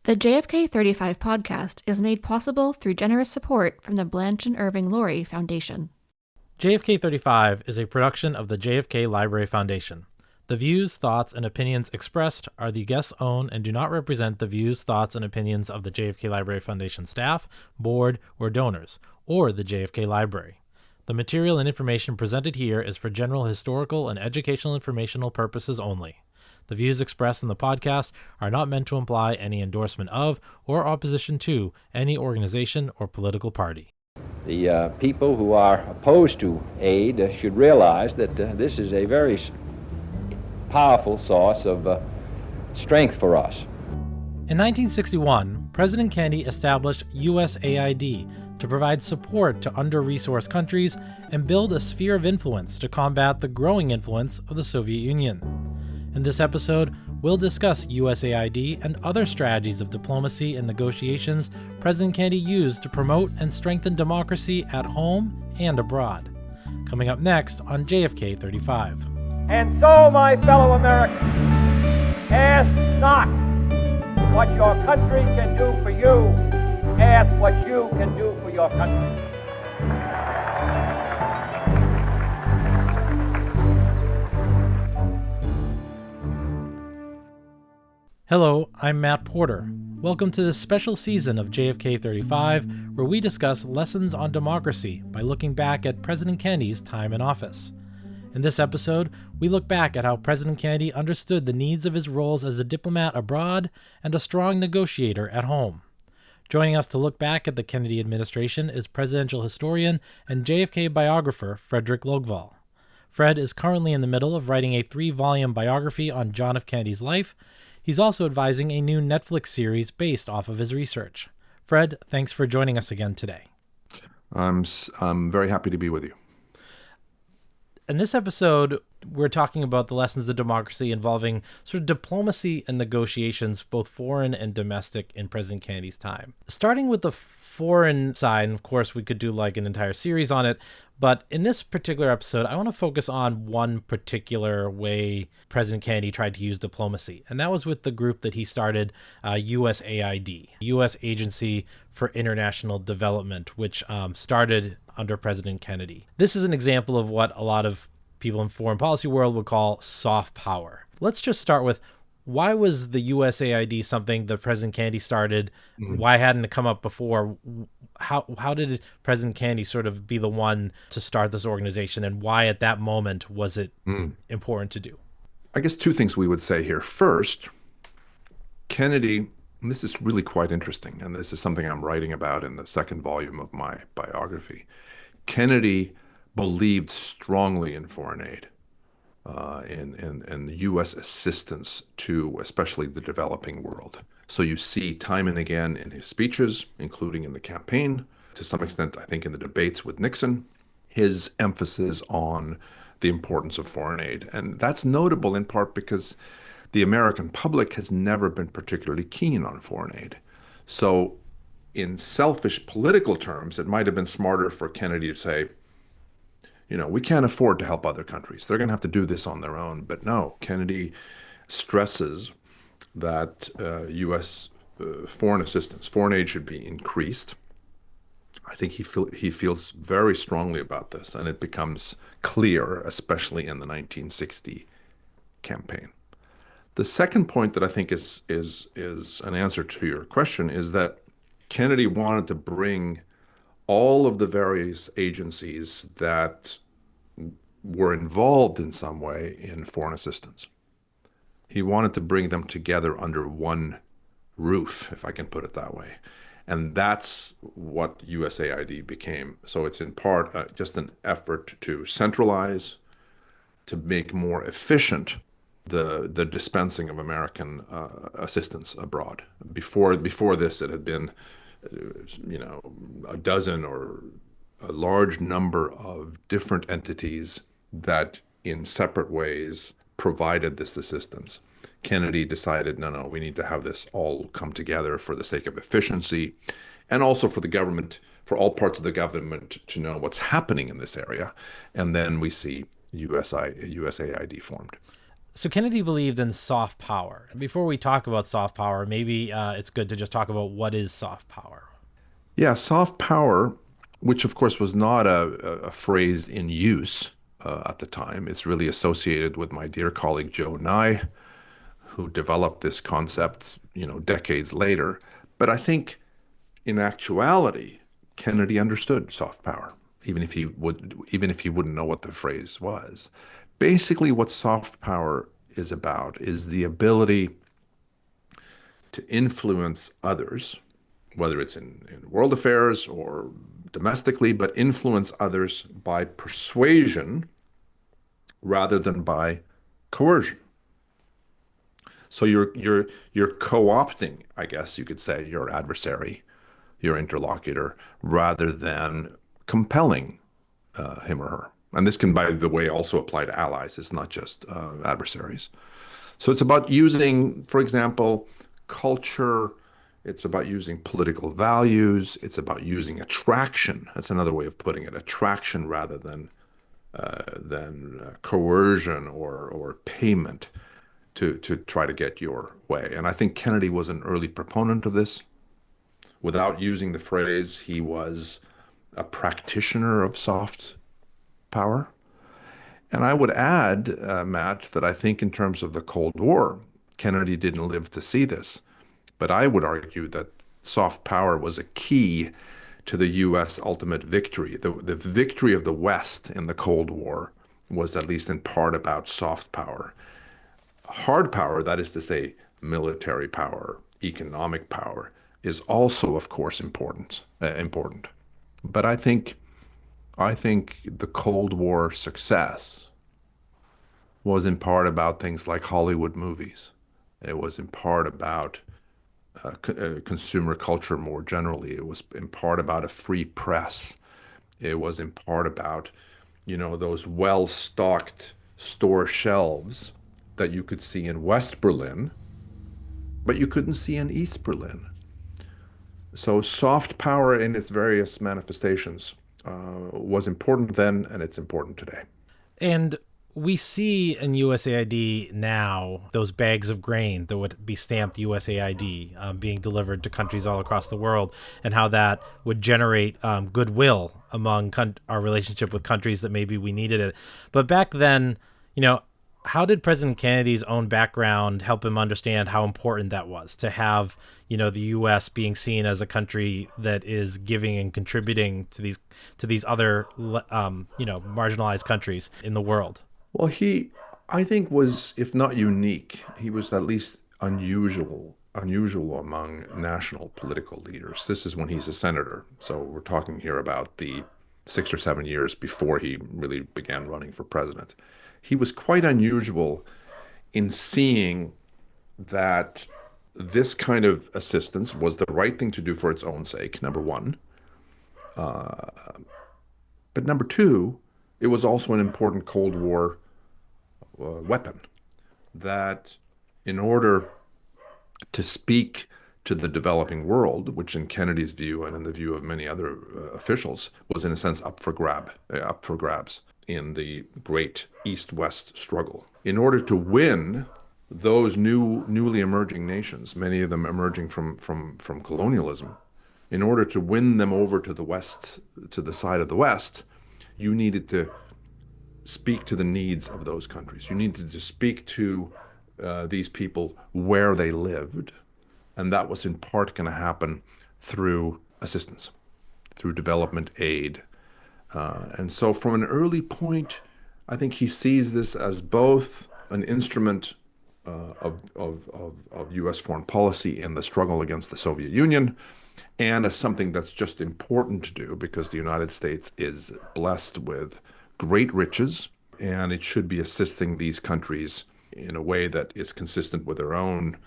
The JFK 35 podcast is made possible through generous support from the Blanche and Irving Laurie Foundation. JFK 35 is a production of the JFK Library Foundation. The views, thoughts, and opinions expressed are the guest's own and do not represent the views, thoughts, and opinions of the JFK Library Foundation staff, board, or donors, or the JFK Library. The material and information presented here is for general historical and educational informational purposes only. The views expressed in the podcast are not meant to imply any endorsement of or opposition to any organization or political party. The people who are opposed to aid should realize that this is a very powerful source of strength for us. In 1961, President Kennedy established USAID to provide support to under-resourced countries and build a sphere of influence to combat the growing influence of the Soviet Union. In this episode, we'll discuss USAID and other strategies of diplomacy and negotiations President Kennedy used to promote and strengthen democracy at home and abroad. Coming up next on JFK 35. And so, my fellow Americans, ask not what your country can do for you, ask what you can do for your country. Hello, I'm Matt Porter. Welcome to this special season of JFK 35, where we discuss lessons on democracy by looking back at President Kennedy's time in office. In this episode, we look back at how President Kennedy understood the needs of his roles as a diplomat abroad and a strong negotiator at home. Joining us to look back at the Kennedy administration is presidential historian and JFK biographer Fredrik Logevall. Fred is currently in the middle of writing a 3-volume biography on John F. Kennedy's life. He's also advising a new Netflix series based off of his research. Fred, thanks for joining us again today. I'm very happy to be with you. In this episode, we're talking about the lessons of democracy involving sort of diplomacy and negotiations, both foreign and domestic, in President Kennedy's time. Starting with the foreign side, and of course we could do like an entire series on it, but in this particular episode, I want to focus on one particular way President Kennedy tried to use diplomacy, and that was with the group that he started, USAID, U.S. Agency for International Development, which started under President Kennedy. This is an example of what a lot of people in foreign policy world would call soft power. Let's just start with, why was the USAID something that President Kennedy started? Why hadn't it come up before? How did President Kennedy sort of be the one to start this organization, and why at that moment was it important to do? I guess two things we would say here. First, Kennedy, and this is really quite interesting, and this is something I'm writing about in the second volume of my biography. Kennedy believed strongly in foreign aid, and U.S. assistance to especially the developing world. So you see time and again in his speeches, including in the campaign, to some extent, I think in the debates with Nixon, his emphasis on the importance of foreign aid. And that's notable in part because the American public has never been particularly keen on foreign aid. So in selfish political terms, it might have been smarter for Kennedy to say, we can't afford to help other countries. They're going to have to do this on their own. But no, Kennedy stresses that U.S. Foreign assistance, foreign aid should be increased. I think he feels very strongly about this, and it becomes clear, especially in the 1960 campaign. The second point that I think is an answer to your question is that Kennedy wanted to bring all of the various agencies that were involved in some way in foreign assistance. He wanted to bring them together under one roof, if I can put it that way. And that's what USAID became. So it's in part just an effort to centralize, to make more efficient the dispensing of American assistance abroad. Before this, it had been a dozen or a large number of different entities that in separate ways provided this assistance. Kennedy decided, no, we need to have this all come together for the sake of efficiency, and also for the government, for all parts of the government to know what's happening in this area. And then we see USAID formed. So Kennedy believed in soft power. Before we talk about soft power, maybe it's good to just talk about what is soft power. Yeah, soft power, which of course was not a phrase in use at the time. It's really associated with my dear colleague Joe Nye, who developed this concept, decades later. But I think in actuality, Kennedy understood soft power, even if he wouldn't know what the phrase was. Basically, what soft power is about is the ability to influence others, whether it's in world affairs or domestically, but influence others by persuasion rather than by coercion. So you're co-opting, I guess you could say, your adversary, your interlocutor, rather than compelling him or her. And this can, by the way, also apply to allies. It's not just adversaries. So it's about using, for example, culture. It's about using political values. It's about using attraction. That's another way of putting it, attraction rather than coercion or payment to try to get your way. And I think Kennedy was an early proponent of this. Without using the phrase, he was a practitioner of soft power. And I would add, Matt, that I think in terms of the Cold War, Kennedy didn't live to see this. But I would argue that soft power was a key to the U.S. ultimate victory. The victory of the West in the Cold War was at least in part about soft power. Hard power, that is to say, military power, economic power, is also, of course, important. But I think the Cold War success was in part about things like Hollywood movies. It was in part about consumer culture more generally. It was in part about a free press. It was in part about, those well-stocked store shelves that you could see in West Berlin, but you couldn't see in East Berlin. So soft power in its various manifestations was important then, and it's important today. And we see in USAID now those bags of grain that would be stamped USAID being delivered to countries all across the world, and how that would generate goodwill among our relationship with countries that maybe we needed it. But back then, how did President Kennedy's own background help him understand how important that was to have, the U.S. being seen as a country that is giving and contributing to these other, marginalized countries in the world? Well, he, I think, was, if not unique, he was at least unusual among national political leaders. This is when he's a senator. So we're talking here about the 6 or 7 years before he really began running for president. He was quite unusual in seeing that this kind of assistance was the right thing to do for its own sake, number one. But number two, it was also an important Cold War weapon that in order to speak to the developing world, which in Kennedy's view and in the view of many other officials was in a sense up for grabs in the great East-West struggle. In order to win those newly emerging nations, many of them emerging from colonialism, in order to win them over to the West, to the side of the West, you needed to speak to the needs of those countries. You needed to speak to these people where they lived. And that was in part going to happen through assistance, through development aid. And so from an early point, I think he sees this as both an instrument of U.S. foreign policy in the struggle against the Soviet Union, and as something that's just important to do because the United States is blessed with great riches, and it should be assisting these countries in a way that is consistent with their own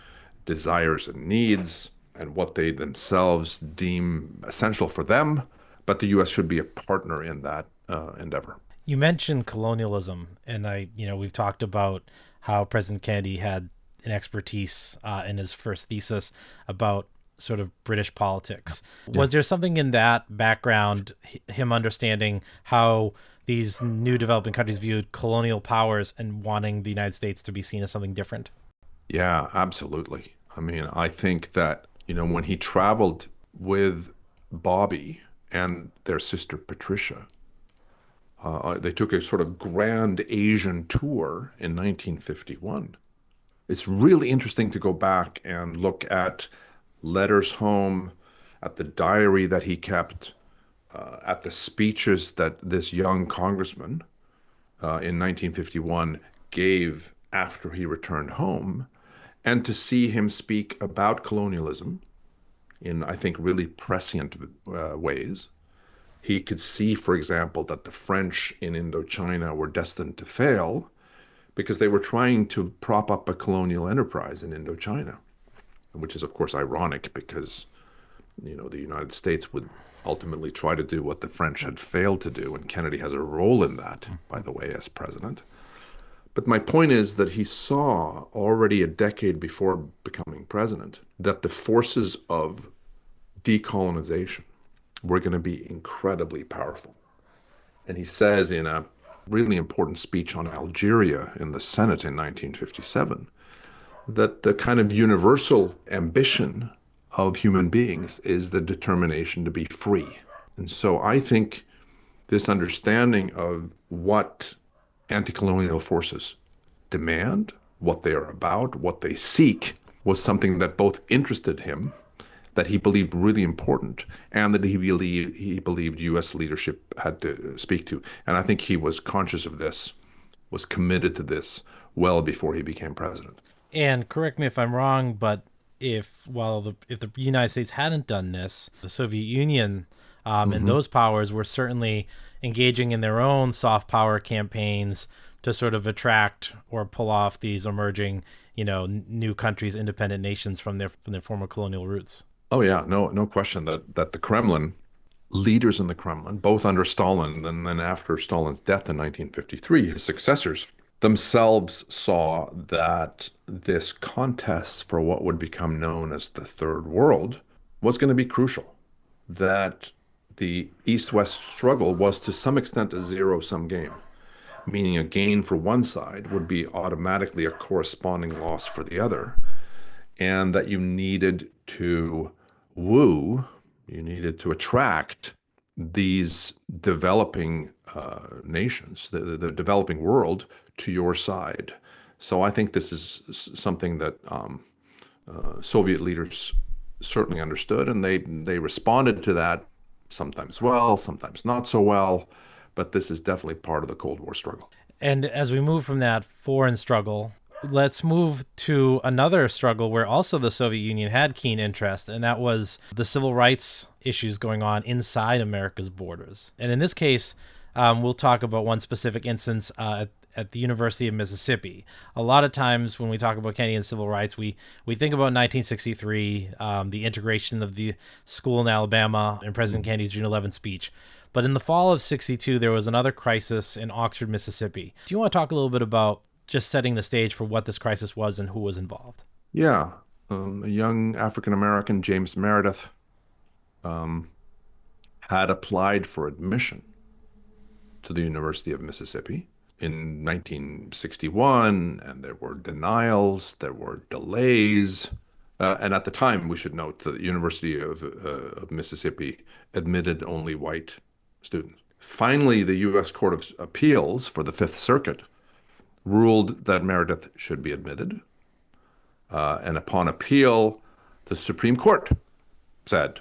desires and needs and what they themselves deem essential for them. But the U.S. should be a partner in that endeavor. You mentioned colonialism, and we've talked about how President Kennedy had an expertise in his first thesis about sort of British politics. Yeah. Was there something in that background, him understanding how these new developing countries viewed colonial powers and wanting the United States to be seen as something different? Yeah, absolutely. I mean, I think that, when he traveled with Bobby and their sister Patricia, they took a sort of grand Asian tour in 1951. It's really interesting to go back and look at letters home, at the diary that he kept, at the speeches that this young congressman in 1951 gave after he returned home, and to see him speak about colonialism in, I think, really prescient ways. He could see, for example, that the French in Indochina were destined to fail because they were trying to prop up a colonial enterprise in Indochina, which is, of course, ironic because, the United States would ultimately try to do what the French had failed to do, and Kennedy has a role in that, by the way, as president. But my point is that he saw already a decade before becoming president that the forces of decolonization were going to be incredibly powerful. And he says in a really important speech on Algeria in the Senate in 1957 that the kind of universal ambition of human beings is the determination to be free. And so I think this understanding of what anti-colonial forces demand, what they are about, what they seek, was something that both interested him, that he believed really important, and that he believed U.S. leadership had to speak to. And I think he was conscious of this, was committed to this well before he became president. And correct me if I'm wrong, but if the United States hadn't done this, the Soviet Union and those powers were certainly engaging in their own soft power campaigns to sort of attract or pull off these emerging, new countries, independent nations from their former colonial roots. Oh yeah, no question that the Kremlin, leaders in the Kremlin, both under Stalin and then after Stalin's death in 1953, his successors themselves saw that this contest for what would become known as the Third World was going to be crucial, that the East-West struggle was to some extent a zero-sum game, meaning a gain for one side would be automatically a corresponding loss for the other, and that you needed to you needed to attract these developing nations, the developing world, to your side. So I think this is something that Soviet leaders certainly understood, and they responded to that sometimes well, sometimes not so well, but this is definitely part of the Cold War struggle. And as we move from that foreign struggle, let's move to another struggle where also the Soviet Union had keen interest, and that was the civil rights issues going on inside America's borders. And in this case, we'll talk about one specific instance at the University of Mississippi. A lot of times when we talk about Canadian civil rights, we think about 1963, the integration of the school in Alabama and President Kennedy's June 11th speech. But in the fall of 62, there was another crisis in Oxford, Mississippi. Do you want to talk a little bit about just setting the stage for what this crisis was and who was involved? Yeah. A young African-American, James Meredith, had applied for admission to the University of Mississippi in 1961, and there were denials, there were delays. And at the time, we should note, the University of Mississippi admitted only white students. Finally, the U.S. Court of Appeals for the Fifth Circuit ruled that Meredith should be admitted. And upon appeal, the Supreme Court said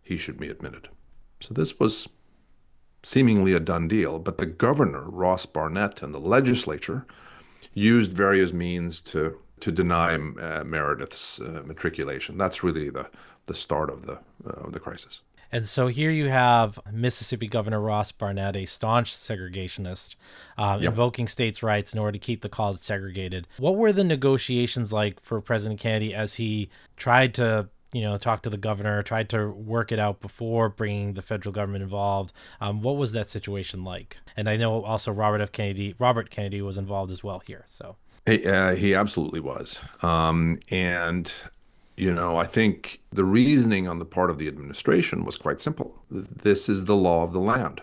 he should be admitted. So this was seemingly a done deal, but the governor, Ross Barnett, and the legislature used various means to deny Meredith's matriculation. That's really the start of the crisis. And so here you have Mississippi Governor Ross Barnett, a staunch segregationist, invoking states' rights in order to keep the college segregated. What were the negotiations like for President Kennedy as he tried to, talk to the governor, tried to work it out before bringing the federal government involved? What was that situation like? And I know also Robert Kennedy was involved as well here. So he absolutely was. I think the reasoning on the part of the administration was quite simple. This is the law of the land.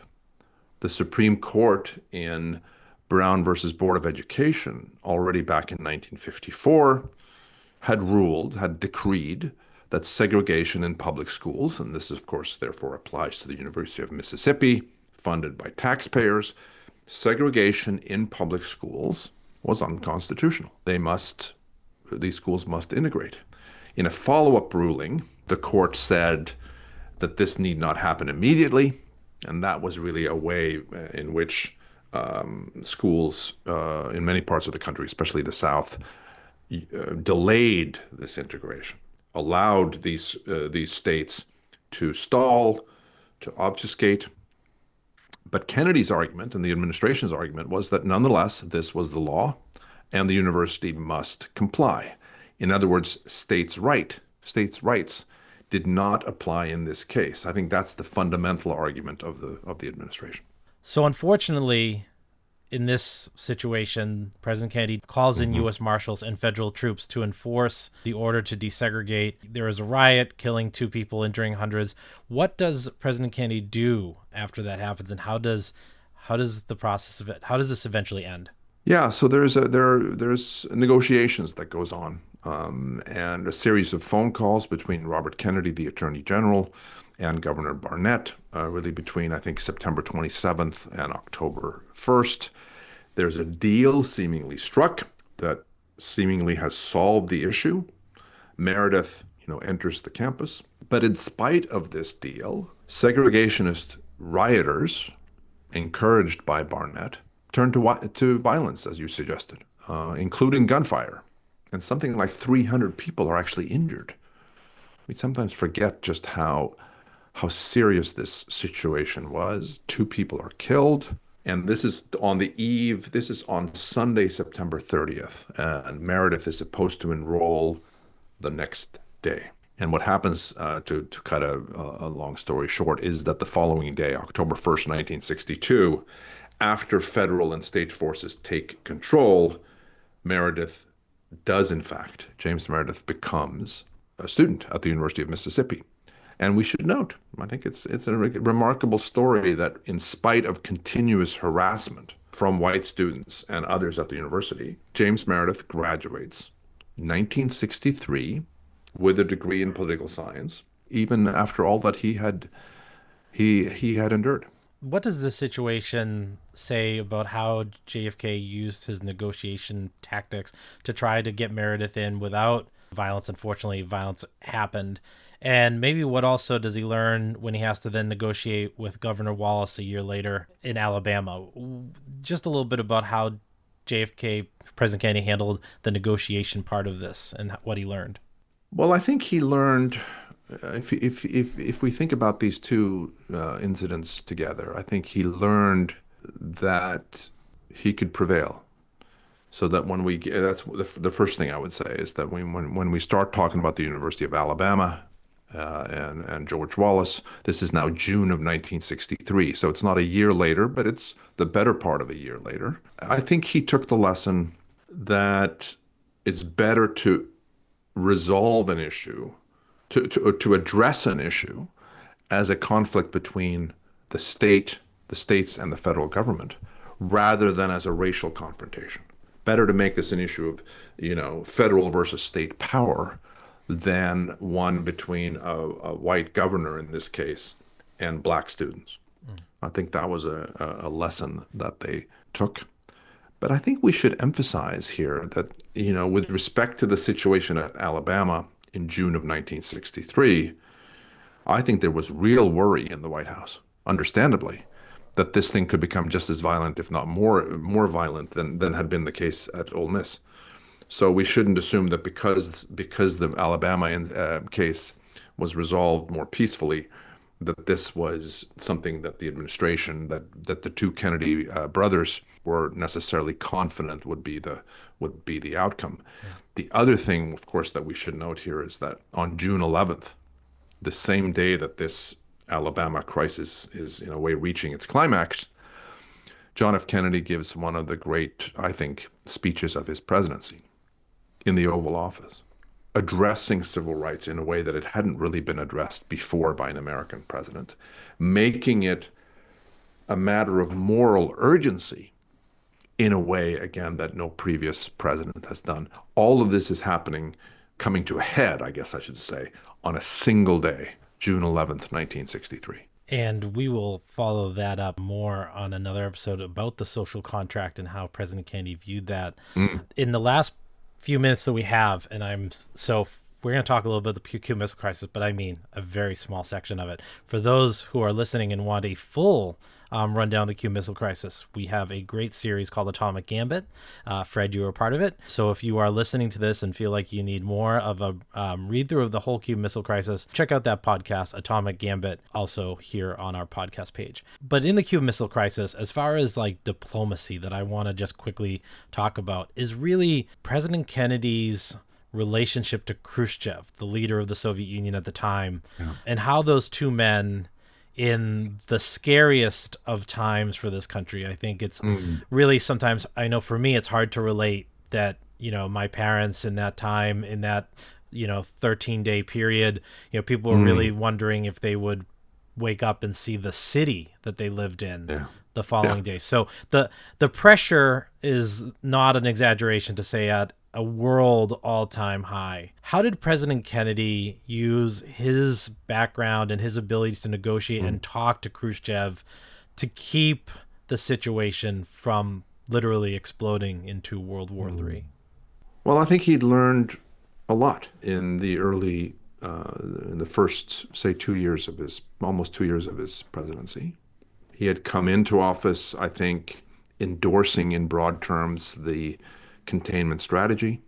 The Supreme Court in Brown versus Board of Education, already back in 1954, had decreed that segregation in public schools, and this, of course, therefore applies to the University of Mississippi, funded by taxpayers, segregation in public schools was unconstitutional. These schools must integrate. In a follow-up ruling, the court said that this need not happen immediately, and that was really a way in which schools in many parts of the country, especially the South, delayed this integration, allowed these states to stall, to obfuscate. But Kennedy's argument and the administration's argument was that nonetheless, this was the law and the university must comply. In other words, states' rights did not apply in this case. I think that's the fundamental argument of the administration. So unfortunately, in this situation, President Kennedy calls in U.S. Marshals and federal troops to enforce the order to desegregate. There is a riot, killing 2 people, injuring hundreds. What does President Kennedy do after that happens, and how does the process of it? How does this eventually end? Yeah, so there's negotiations that goes on, and a series of phone calls between Robert Kennedy, the Attorney General, and Governor Barnett, really between, I think, September 27th and October 1st. There's a deal seemingly struck that seemingly has solved the issue. Meredith, enters the campus. But in spite of this deal, segregationist rioters, encouraged by Barnett, turned to violence, as you suggested, including gunfire. And something like 300 people are actually injured. We sometimes forget just how serious this situation was. 2 people are killed. And this is on Sunday, September 30th. And Meredith is supposed to enroll the next day. And what happens, to cut a long story short, is that the following day, October 1st, 1962, after federal and state forces take control, James Meredith becomes a student at the University of Mississippi. And we should note, I think it's a remarkable story that in spite of continuous harassment from white students and others at the university, James Meredith graduates 1963 with a degree in political science, even after all that he had endured. What does this situation say about how JFK used his negotiation tactics to try to get Meredith in without violence? Unfortunately, violence happened. And maybe what also does he learn when he has to then negotiate with Governor Wallace a year later in Alabama? Just a little bit about how President Kennedy handled the negotiation part of this and what he learned. Well, I think he learned, if we think about these 2 incidents together, I think he learned that he could prevail. So that that's the first thing I would say is that when we start talking about the University of Alabama and George Wallace, this is now June of 1963. So it's not a year later, but it's the better part of a year later. I think he took the lesson that it's better to resolve an issue, to address an issue as a conflict between the states and the federal government, rather than as a racial confrontation. Better to make this an issue of, federal versus state power than one between a white governor, in this case, and black students. I think that was a lesson that they took. But I think we should emphasize here that, with respect to the situation at Alabama in June of 1963, I think there was real worry in the White House, understandably, that this thing could become just as violent, if not more violent than had been the case at Ole Miss. So we shouldn't assume that because the Alabama case was resolved more peacefully, that this was something that the administration, that the 2 Kennedy brothers were necessarily confident would be the outcome. Yeah. The other thing, of course, that we should note here is that on June 11th, the same day that this Alabama crisis is in a way reaching its climax, John F. Kennedy gives one of the great, I think, speeches of his presidency in the Oval Office, addressing civil rights in a way that it hadn't really been addressed before by an American president, making it a matter of moral urgency in a way, again, that no previous president has done. All of this is happening, coming to a head, I guess I should say, on a single day, June 11th, 1963. And we will follow that up more on another episode about the social contract and how President Kennedy viewed that. In the last few minutes that we have, and we're going to talk a little bit about the Cuban Missile Crisis, but I mean a very small section of it. For those who are listening and want a full rundown of the Cuban Missile Crisis, we have a great series called Atomic Gambit. Fred, you were part of it. So if you are listening to this and feel like you need more of a read-through of the whole Cuban Missile Crisis, check out that podcast, Atomic Gambit, also here on our podcast page. But in the Cuban Missile Crisis, as far as like diplomacy that I want to just quickly talk about, is really President Kennedy's relationship to Khrushchev, the leader of the Soviet Union at the time, and how those two men, in the scariest of times for this country, I think it's really sometimes, I know for me, it's hard to relate that, my parents in that time, in that, 13-day period, people were really wondering if they would wake up and see the city that they lived in the following day. So the pressure is not an exaggeration to say at a world all-time high. How did President Kennedy use his background and his abilities to negotiate and talk to Khrushchev to keep the situation from literally exploding into World War III? Well, I think he'd learned a lot in the in the first, say, almost 2 years of his presidency. He had come into office, I think, endorsing in broad terms the containment strategy,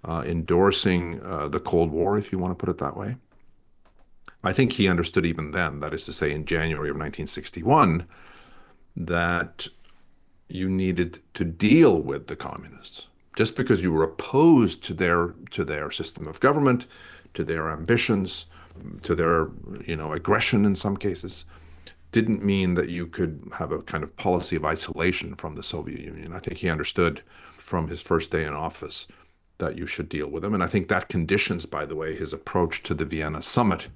endorsing the Cold War, if you want to put it that way. I think he understood even then, that is to say in January of 1961, that you needed to deal with the communists. Just because you were opposed to their system of government, to their ambitions, to their aggression in some cases, didn't mean that you could have a kind of policy of isolation from the Soviet Union. I think he understood from his first day in office that you should deal with them. And I think that conditions, by the way, his approach to the Vienna summit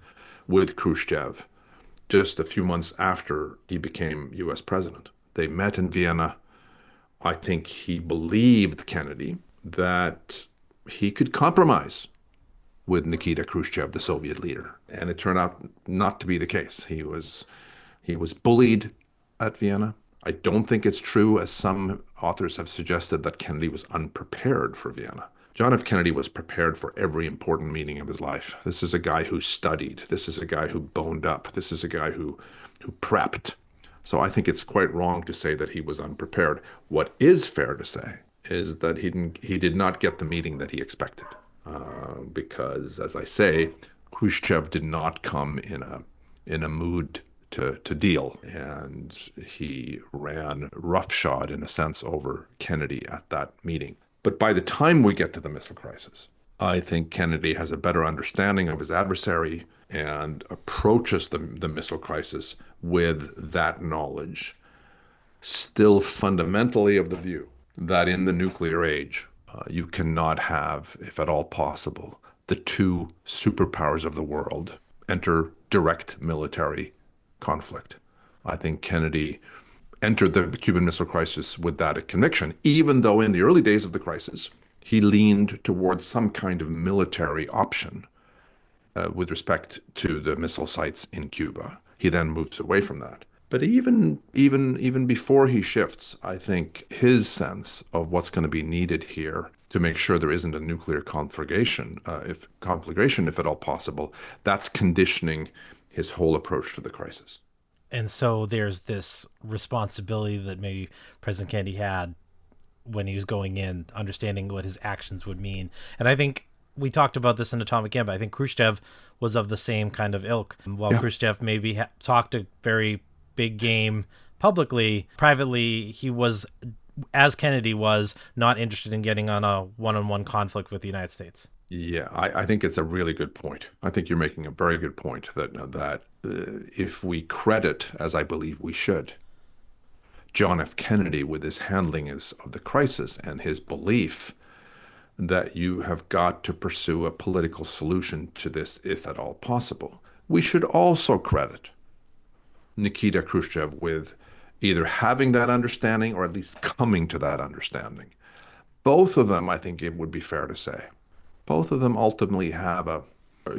with Khrushchev just a few months after he became U.S. president. They met in Vienna. I think he believed, Kennedy, that he could compromise with Nikita Khrushchev, the Soviet leader. And it turned out not to be the case. He was bullied at Vienna. I don't think it's true, as some authors have suggested, that Kennedy was unprepared for Vienna. John F. Kennedy was prepared for every important meeting of his life. This is a guy who studied. This is a guy who boned up. This is a guy who prepped. So I think it's quite wrong to say that he was unprepared. What is fair to say is that he did not get the meeting that he expected. Because, as I say, Khrushchev did not come in a mood to deal, and he ran roughshod, in a sense, over Kennedy at that meeting. But by the time we get to the missile crisis, I think Kennedy has a better understanding of his adversary and approaches the missile crisis with that knowledge, still fundamentally of the view that in the nuclear age, you cannot have, if at all possible, the two superpowers of the world enter direct military conflict. I think Kennedy entered the Cuban Missile Crisis with that conviction, even though in the early days of the crisis, he leaned towards some kind of military option with respect to the missile sites in Cuba. He then moves away from that. But even before he shifts, I think his sense of what's going to be needed here to make sure there isn't a nuclear conflagration, if at all possible, that's conditioning his whole approach to the crisis. And so there's this responsibility that maybe President Kennedy had when he was going in, understanding what his actions would mean. And I think we talked about this in Atomic Gambit. I think Khrushchev was of the same kind of ilk. While Khrushchev maybe talked a very big game publicly, privately, he was, as Kennedy was, not interested in getting on a one-on-one conflict with the United States. Yeah, I think it's a really good point. I think you're making a very good point that if we credit, as I believe we should, John F. Kennedy with his handling of the crisis and his belief that you have got to pursue a political solution to this, if at all possible, we should also credit Nikita Khrushchev with either having that understanding or at least coming to that understanding. Both of them, I think it would be fair to say, both of them ultimately have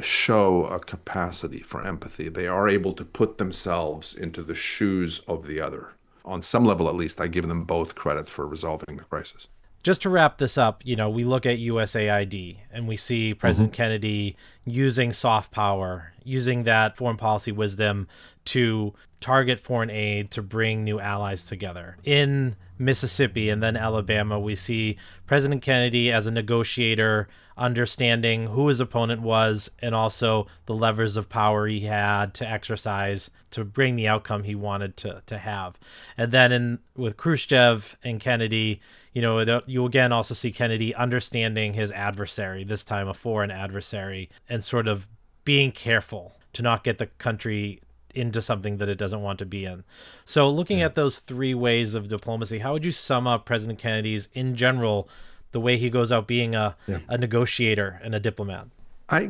show a capacity for empathy. They are able to put themselves into the shoes of the other. On some level, at least, I give them both credit for resolving the crisis. Just to wrap this up, we look at USAID and we see President Kennedy using soft power, using that foreign policy wisdom to target foreign aid to bring new allies together. In Mississippi and then Alabama, we see President Kennedy as a negotiator, understanding who his opponent was and also the levers of power he had to exercise to bring the outcome he wanted to have. And then with Khrushchev and Kennedy, you again also see Kennedy understanding his adversary, this time a foreign adversary, and sort of being careful to not get the country into something that it doesn't want to be in. So looking at those three ways of diplomacy, how would you sum up President Kennedy's, in general, the way he goes out being a negotiator and a diplomat? I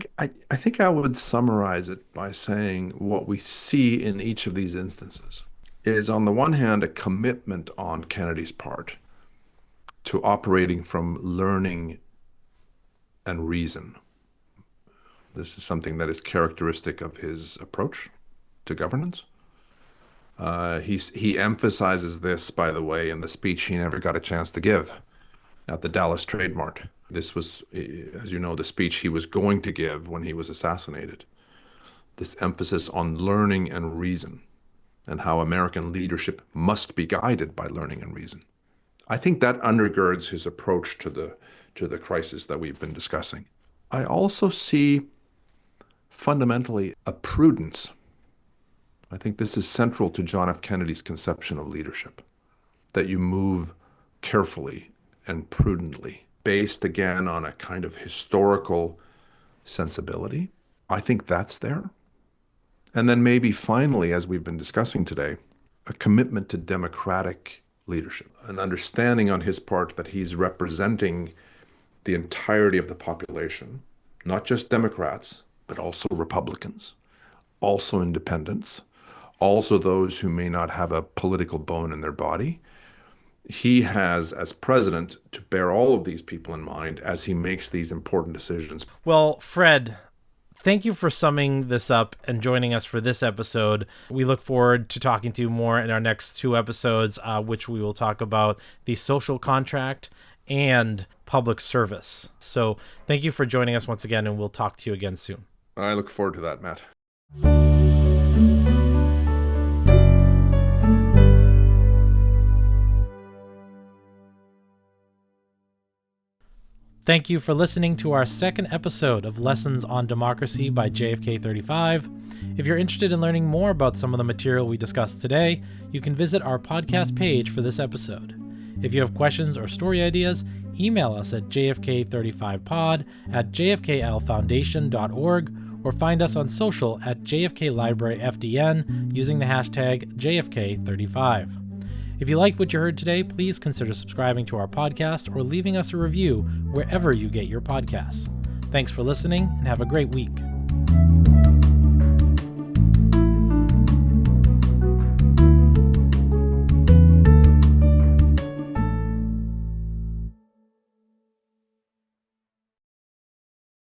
think I would summarize it by saying what we see in each of these instances is, on the one hand, a commitment on Kennedy's part to operating from learning and reason. This is something that is characteristic of his approach to governance. He emphasizes this, by the way, in the speech he never got a chance to give at the Dallas Trade Mart. This was, as you know, the speech he was going to give when he was assassinated. This emphasis on learning and reason, and how American leadership must be guided by learning and reason. I think that undergirds his approach to the crisis that we've been discussing. I also see fundamentally a prudence. I think this is central to John F. Kennedy's conception of leadership, that you move carefully and prudently, based again on a kind of historical sensibility. I think that's there. And then maybe finally, as we've been discussing today, a commitment to democratic leadership, an understanding on his part that he's representing the entirety of the population, not just Democrats, but also Republicans, also independents, also those who may not have a political bone in their body. He has, as president, to bear all of these people in mind as he makes these important decisions. Well, Fred, thank you for summing this up and joining us for this episode. We look forward to talking to you more in our next two episodes, which we will talk about the social contract and public service. So thank you for joining us once again, and we'll talk to you again soon. I look forward to that, Matt. Thank you for listening to our second episode of Lessons on Democracy by JFK 35. If you're interested in learning more about some of the material we discussed today, you can visit our podcast page for this episode. If you have questions or story ideas, email us at jfk35pod@jfklfoundation.org or find us on social at JFK Library FDN using the hashtag JFK35. If you like what you heard today, please consider subscribing to our podcast or leaving us a review wherever you get your podcasts. Thanks for listening and have a great week.